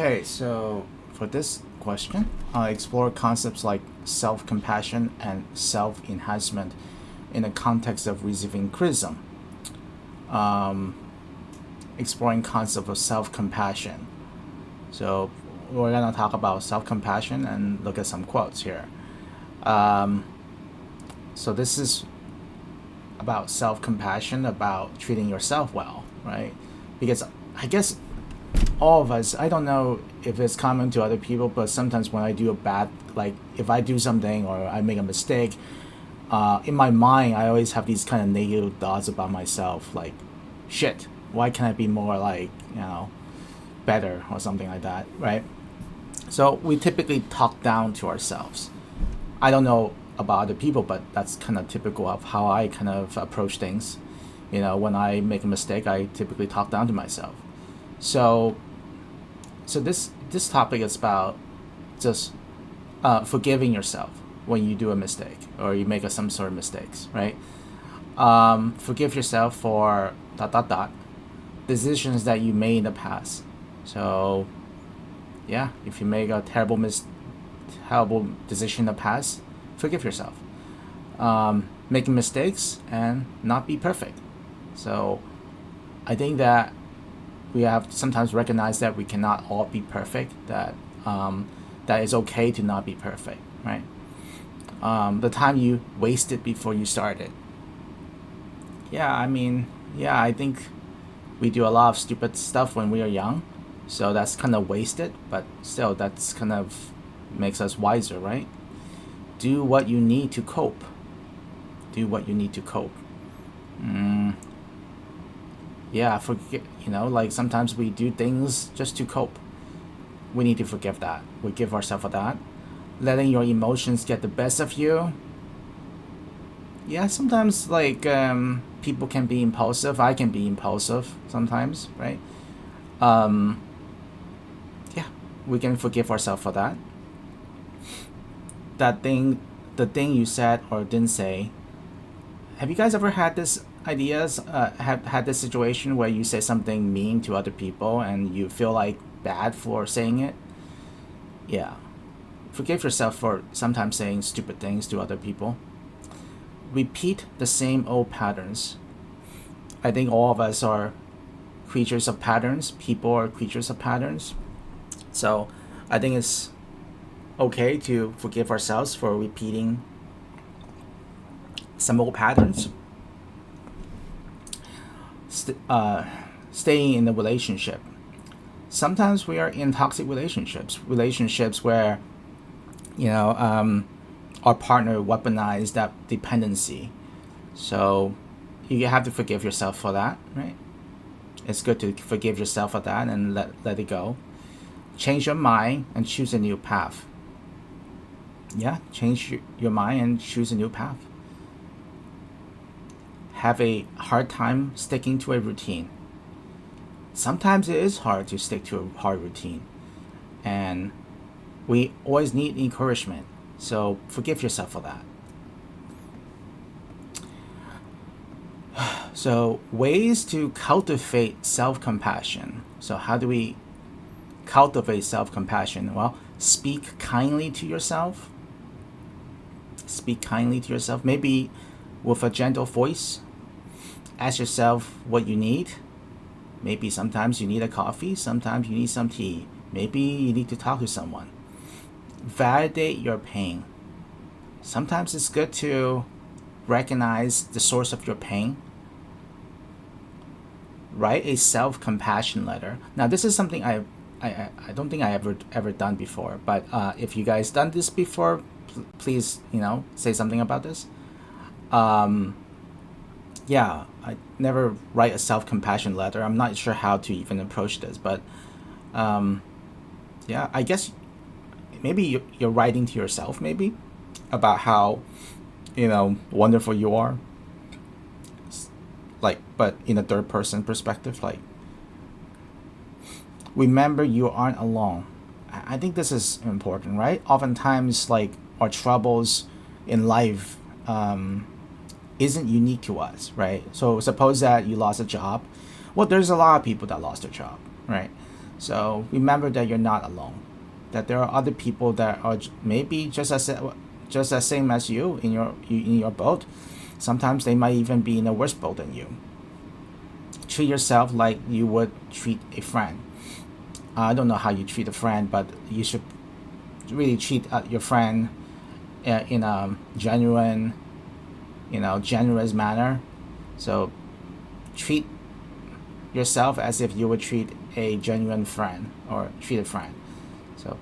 Okay, so for this question, I explore concepts like self compassion and self enhancement in the context of receiving criticism. Um, Exploring concept of self compassion. So we're gonna talk about self compassion and look at some quotes here. Um, so this is about self compassion, about treating yourself well, right? Because I guess all of us, I don't know if it's common to other people, but sometimes when I do a bad, like if I do something or I make a mistake, in my mind I always have these kind of negative thoughts about myself, like shit, why can't I be more like, better or something like that, right? So we typically talk down to ourselves. I don't know about other people, but that's kind of typical of how I kind of approach things. When I make a mistake, I typically talk down to myself. So this topic is about just forgiving yourself when you do a mistake or you make some sort of mistakes, right? Forgive yourself for dot dot dot decisions that you made in the past. So yeah, if you make a terrible decision in the past, forgive yourself. Making mistakes and not be perfect. So I think that we have to sometimes recognize that we cannot all be perfect. That is okay to not be perfect, right? The time you wasted before you started. Yeah, I mean, yeah, I think we do a lot of stupid stuff when we are young, so that's kind of wasted. But still, that's kind of makes us wiser, right? Do what you need to cope. Do what you need to cope. Mm, yeah, forget. Like sometimes we do things just to cope. We need to forgive that. We give ourselves for that. Letting your emotions get the best of you. Yeah, sometimes like people can be impulsive. I can be impulsive sometimes, right? Um, yeah, we can forgive ourselves for that. That thing, the thing you said or didn't say. Have you guys ever had this ideas? Have had this situation where you say something mean to other people and you feel like bad for saying it? Yeah, forgive yourself for sometimes saying stupid things to other people. Repeat the same old patterns. I think all of us are creatures of patterns. People are creatures of patterns. So I think it's okay to forgive ourselves for repeating some old patterns. Staying in a relationship. Sometimes we are in toxic relationships where, you know, um, our partner weaponized that dependency. So you have to forgive yourself for that, right? It's good to forgive yourself for that and let it go. Change your mind and choose a new path. Yeah, change your mind and choose a new path. Have a hard time sticking to a routine. Sometimes it is hard to stick to a hard routine, and we always need encouragement. So forgive yourself for that. So, ways to cultivate self compassion. So, how do we cultivate self compassion? Well, speak kindly to yourself. Speak kindly to yourself, maybe with a gentle voice. Ask yourself what you need. Maybe sometimes you need a coffee, sometimes you need some tea. Maybe you need to talk to someone. Validate your pain. Sometimes it's good to recognize the source of your pain. Write a self-compassion letter. Now, this is something I don't think I ever done before. But if you guys done this before, please say something about this. Um, yeah, I never write a self-compassion letter. I'm not sure how to even approach this, but um, yeah, I guess maybe you're writing to yourself, maybe about how wonderful you are, like, but in a third person perspective, like, remember you aren't alone. I think this is important, right? Oftentimes, like, our troubles in life isn't unique to us, right? So suppose that you lost a job. Well, there's a lot of people that lost their job, right? So remember that you're not alone. That there are other people that are maybe just as same as you in your boat. Sometimes they might even be in a worse boat than you. Treat yourself like you would treat a friend. I don't know how you treat a friend, but you should really treat your friend in a genuine, generous manner. So treat yourself as if you would treat a genuine friend or treat a friend. So,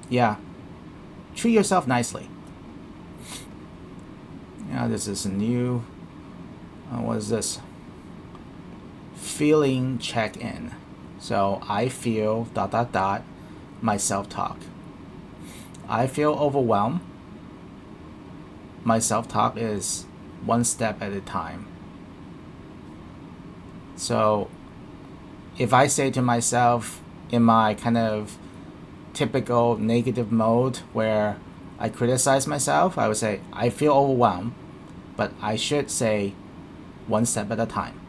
yeah, treat yourself nicely. This is a new. What is this? Feeling check-in. So I feel ... my self-talk. I feel overwhelmed. My self-talk is one step at a time. So if I say to myself in my kind of typical negative mode where I criticize myself, I would say, I feel overwhelmed, but I should say one step at a time,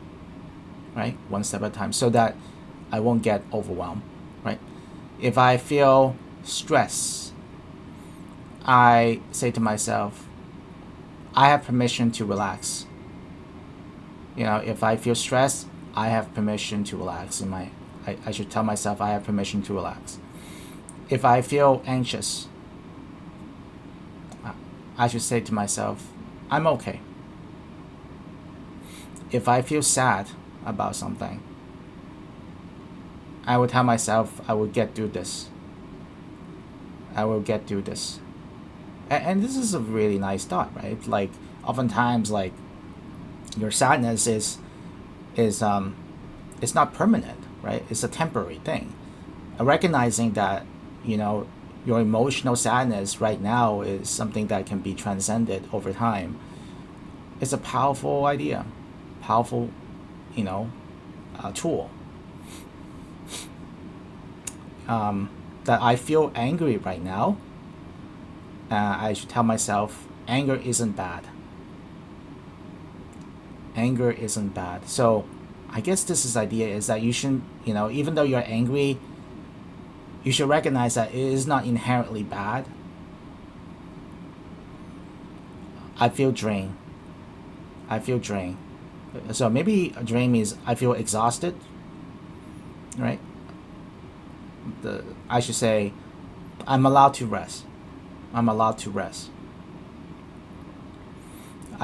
right? One step at a time, so that I won't get overwhelmed, right? If I feel stress, I say to myself, I have permission to relax. If I feel stressed, I have permission to relax. I should tell myself I have permission to relax. If I feel anxious, I should say to myself, I'm okay. If I feel sad about something, I will tell myself I will get through this. I will get through this. And this is a really nice thought, right? Like, oftentimes, like, your sadness is it's not permanent, right? It's a temporary thing. Recognizing that, your emotional sadness right now is something that can be transcended over time. It's a powerful idea, powerful, tool. That I feel angry right now. I should tell myself, anger isn't bad. Anger isn't bad. So I guess this idea is that you shouldn't, even though you're angry, you should recognize that it is not inherently bad. I feel drained. So maybe a drain means I feel exhausted, right? I should say, I'm allowed to rest. I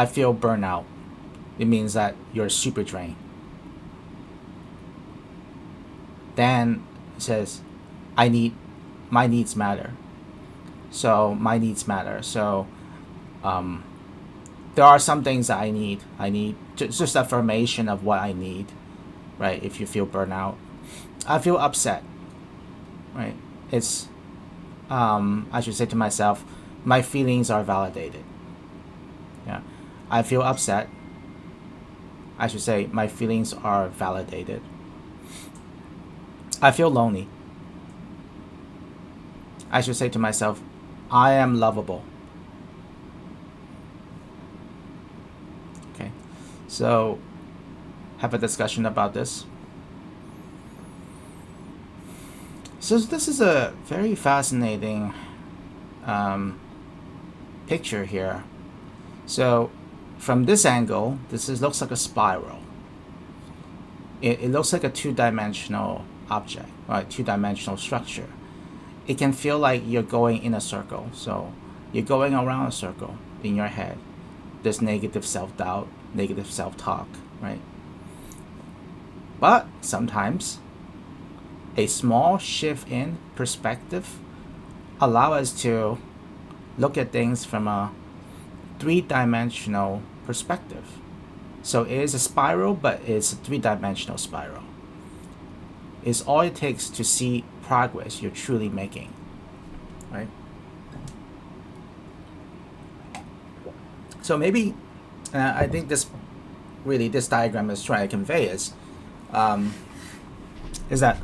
feel burnout. It means that you're super drained. Then it says, my needs matter. So my needs matter. So there are some things that I need. I need just affirmation of what I need, right? If you feel burnout, I feel upset, right? It's I should say to myself, my feelings are validated. Yeah, I feel upset. I should say my feelings are validated. I feel lonely. I should say to myself, I am lovable. Okay, so have a discussion about this. So this is a very fascinating picture here. So from this angle, looks like a spiral. It looks like a two-dimensional object, right? Two-dimensional structure. It can feel like you're going in a circle. So you're going around a circle in your head. There's negative self-doubt, negative self-talk, right? But sometimes a small shift in perspective allow us to look at things from a three-dimensional perspective. So it is a spiral, but it's a three-dimensional spiral. It's all it takes to see progress you're truly making, right? So maybe I think this diagram is trying to convey is that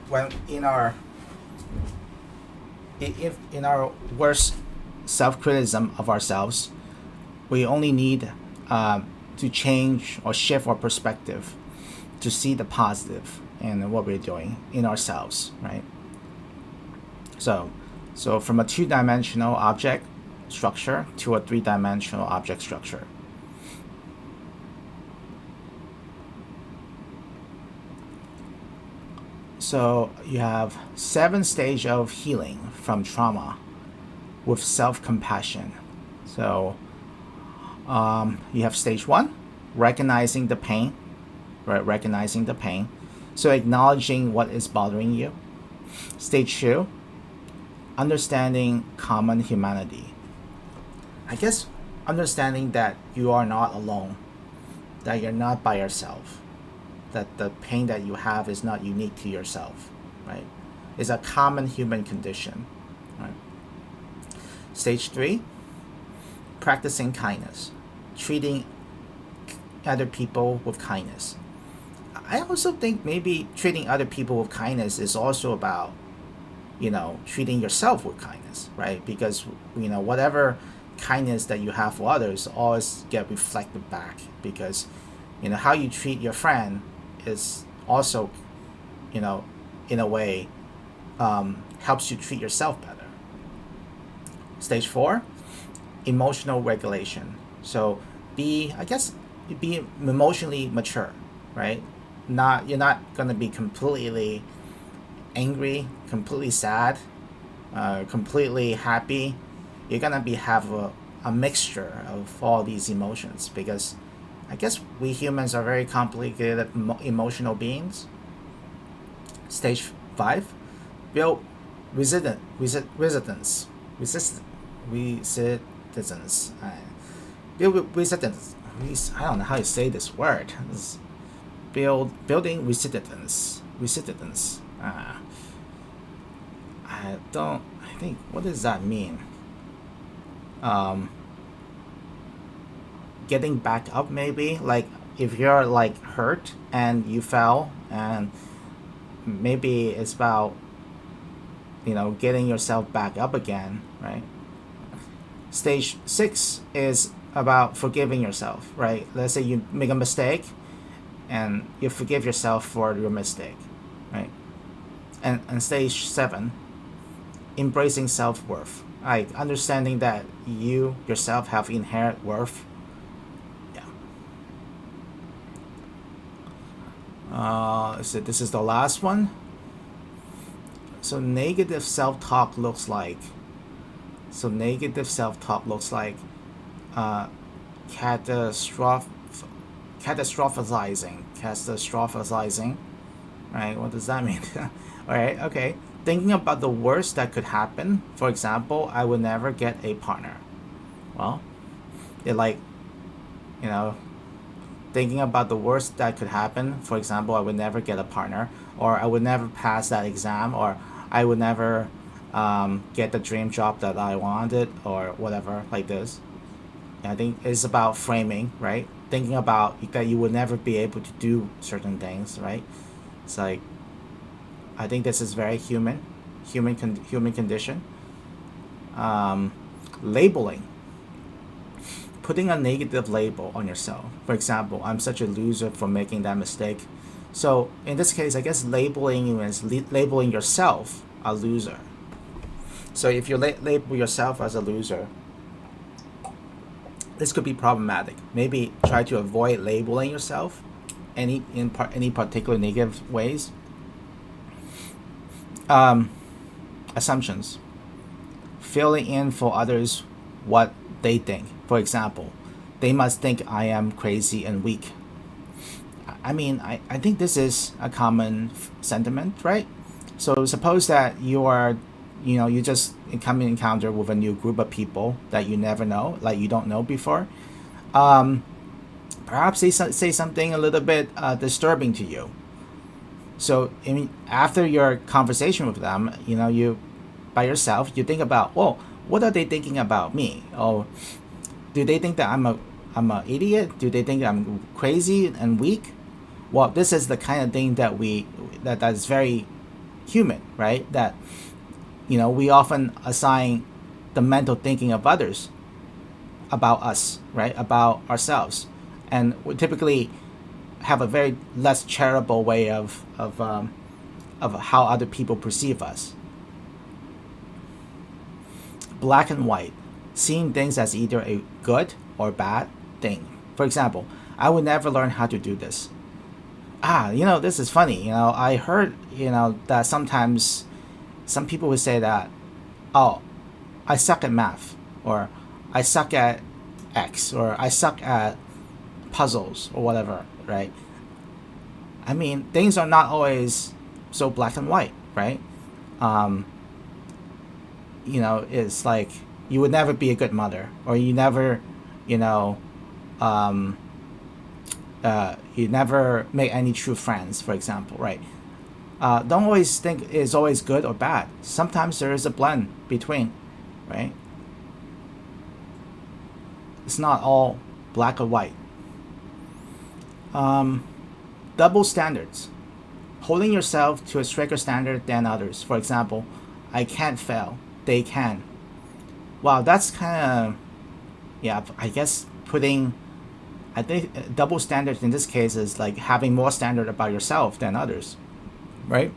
when in our worst self-criticism of ourselves, we only need to change or shift our perspective to see the positive in what we're doing in ourselves, right? So from a two-dimensional object structure to a three-dimensional object structure. So you have 7 stages of healing from trauma with self-compassion. So you have stage 1, recognizing the pain, right? Recognizing the pain. So acknowledging what is bothering you. Stage 2, understanding common humanity. I guess understanding that you are not alone, that you're not by yourself, that the pain that you have is not unique to yourself, right? It's a common human condition, right? Stage 3, practicing kindness, treating other people with kindness. I also think maybe treating other people with kindness is also about, treating yourself with kindness, right? Because, whatever kindness that you have for others always get reflected back, because, how you treat your friend is also, in a way, helps you treat yourself better. Stage 4, emotional regulation. So be emotionally mature, right? You're not gonna be completely angry, completely sad, completely happy. You're gonna have a mixture of all these emotions, because I guess we humans are very complicated emotional beings. Stage 5, build resistance. Build resistance. I don't know how you say this word. Building resistance. I think, what does that mean? Getting back up, maybe, like if you're like hurt and you fell, and maybe it's about getting yourself back up again, right? Stage 6 is about forgiving yourself, right? Let's say you make a mistake and you forgive yourself for your mistake, right? And stage 7, embracing self-worth, like understanding that you yourself have inherent worth. So this is the last one. So negative self-talk looks like catastrophizing, right? What does that mean? All right, okay. Thinking about the worst that could happen. For example, I would never get a partner. Well, it thinking about the worst that could happen. For example, I would never get a partner, or I would never pass that exam, or I would never get the dream job that I wanted, or whatever, like this. I think it's about framing, right? Thinking about that you would never be able to do certain things, right? It's like, I think this is very human condition. Labeling, putting a negative label on yourself. For example, I'm such a loser for making that mistake. So in this case, I guess labeling is labeling yourself a loser. So if you label yourself as a loser, this could be problematic. Maybe try to avoid labeling yourself any particular negative ways. Assumptions, filling in for others what they think. For example, they must think I am crazy and weak. I mean, I think this is a common sentiment, right? So suppose that you just come in encounter with a new group of people that you never know, like you don't know before. Perhaps they say something a little bit disturbing to you. So after your conversation with them, you by yourself, you think about, well, what are they thinking about me? Oh, do they think that I'm a idiot? Do they think I'm crazy and weak? Well, this is the kind of thing that's very human, right? That we often assign the mental thinking of others about us, right? About ourselves, and we typically have a very less charitable way of how other people perceive us. Black and white, seeing things as either a good or bad thing. For example, I would never learn how to do this. This is funny. I heard, that sometimes some people would say that, oh, I suck at math, or I suck at X, or I suck at puzzles, or whatever, right? I mean, things are not always so black and white, right? It's like you would never be a good mother, or you never, you never make any true friends, for example, right? Don't always think it's always good or bad. Sometimes there is a blend between, right? It's not all black or white. Double standards. Holding yourself to a stricter standard than others. For example, I can't fail. They can. Wow, that's kind of, I guess I think double standards in this case is like having more standard about yourself than others, right?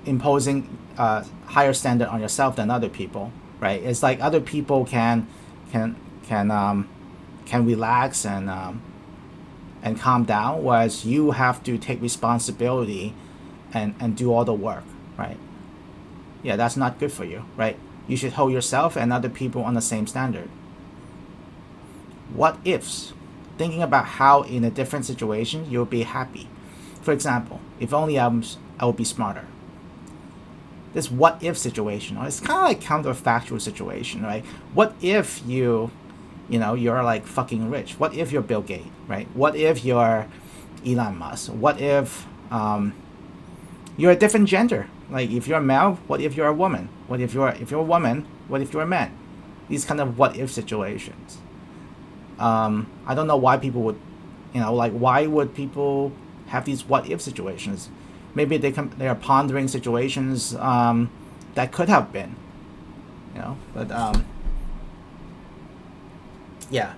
Imposing higher standard on yourself than other people, right? It's like other people can relax and calm down, whereas you have to take responsibility and do all the work, right? Yeah, that's not good for you, right? You should hold yourself and other people on the same standard. What ifs? Thinking about how in a different situation you'll be happy. For example, if only I would be smarter. This what if situation, it's kind of like counterfactual situation, right? What if you're like fucking rich? What if you're Bill Gates, right? What if you're Elon Musk? What if you're a different gender? Like if you're a male, what if you're a woman? What if you're a woman? What if you're a man? These kind of what if situations. I don't know why people would, why would people have these what if situations? Maybe they are pondering situations that could have been, but yeah.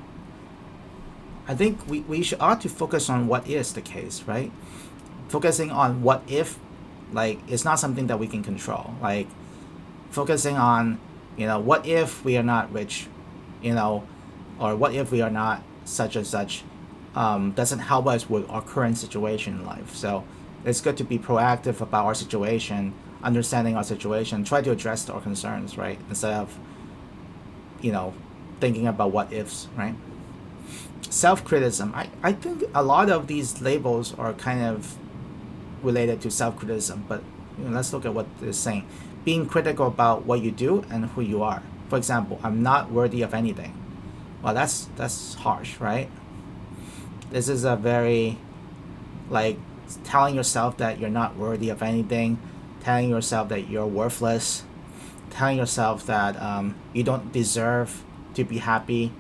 I think we ought to focus on what is the case, right? Focusing on what if, like, it's not something that we can control. Like, focusing on, what if we are not rich, or what if we are not such and such, doesn't help us with our current situation in life. So it's good to be proactive about our situation, understanding our situation, try to address our concerns, right? Instead of, thinking about what ifs, right? Self-criticism. I think a lot of these labels are kind of related to self-criticism, but let's look at what they're saying. Being critical about what you do and who you are. For example, I'm not worthy of anything. Well, that's harsh, right? This is a very, like, telling yourself that you're not worthy of anything, telling yourself that you're worthless, telling yourself that you don't deserve to be happy.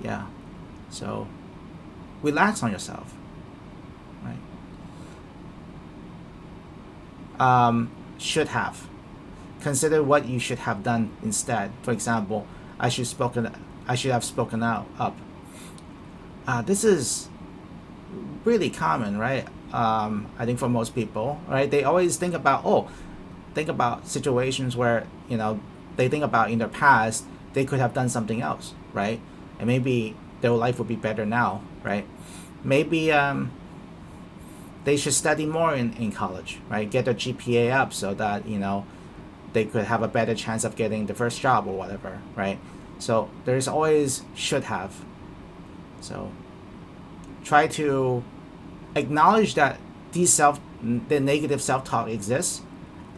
Yeah. So relax on yourself, right? Should have. Consider what you should have done instead. For example, I should have spoken up. This is really common, right? I think for most people, right? They always think about situations where they think about in their past they could have done something else, right? And maybe their life would be better now, right? Maybe they should study more in college, right? Get their GPA up so that they could have a better chance of getting the first job or whatever, right? So there's always should have. So try to acknowledge that the negative self-talk exists,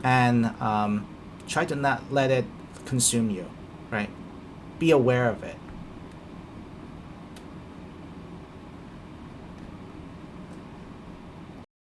and try to not let it consume you, right? Be aware of it.